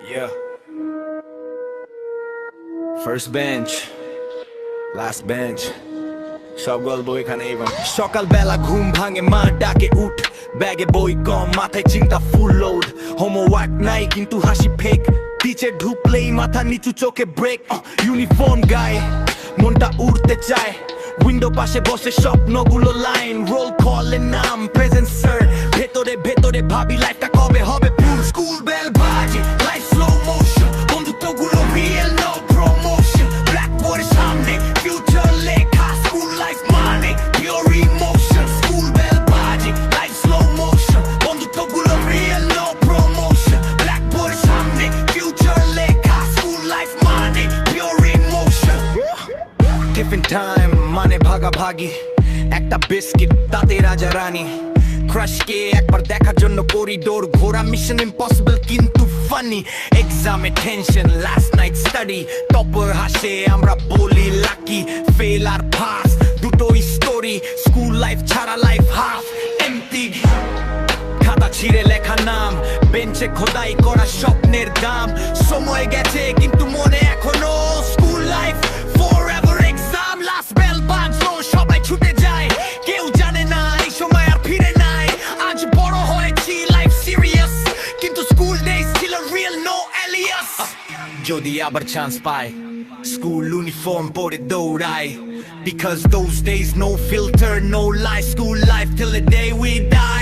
Yeah. First bench, last bench. সব গল্প এখানে even সকালবেলা ঘুম ভাঙে মা ডাকে উঠ, ব্যাগে বই কম মাথায় চিন্তা ফুল লোড, হোমওয়ার্ক নাই কিন্তু হাসি ফেক, টিচার ঢুকলেই মাথা নিচু চোখে ব্রেক, ইউনিফর্ম গায়ে মনটা উড়তে চায়, উইন্ডো পাশে বসে স্বপ্নগুলো লাইন, রোল কলের নাম প্রেজেন্ট স্যার, ভেতরে ভেতরে ভাবি লাইফটা কবে হবে ফুল, স্কুল বেল বাজে লাইফ স্লো মোশন, বন্ধুত্বগুলো রিয়েল নো প্রমোশন, ব্ল্যাকবোর্ডের সামনে ফিউচার লেখা, স্কুল লাইফ মানে পিওর ইমোশন, স্কুল বেল বাজে লাইফ স্লো মোশন, বন্ধুত্বগুলো রিয়েল নো প্রমোশন, ব্ল্যাকবোর্ডের সামনে ফিউচার লেখা, স্কুল লাইফ মানে পিওর ইমোশন। টিফিন টাইম মানে ভাগাভাগি, একটা বিস্কিট তাতে রাজা রানী, ক্রাশকে একবার দেখার জন্য করিডোর ঘোরা, মিশন ইম্পসিবল কিন্তু ফানি, এক্সামে tension last night study, topper হাসে আমরা বলি লাকি, ফেল আর পাস দুটোই স্টোরি, স্কুল লাইফ ছাড়া লাইফ হাফ এমটি, খাতা ছিঁড়ে লেখা নাম, বেঞ্চে খোদাই করা স্বপ্নের দাম, সময় গেছে কিন্তু মনে এখনো school life forever, exam last bell বাজলো সবাই ছুটে যায়, কেউ জানে না এই সময় আর ফিরে নাই, আজ বড় হয়েছি লাইফ সিরিয়াস কিন্তু স্কুল ডেজ ছিল রিয়েল নো এলিয়াস, যদি আবার চান্স পাই স্কুল ইউনিফর্ম পরে দৌড়াই, because those days no filter no lie, school life till the day we die.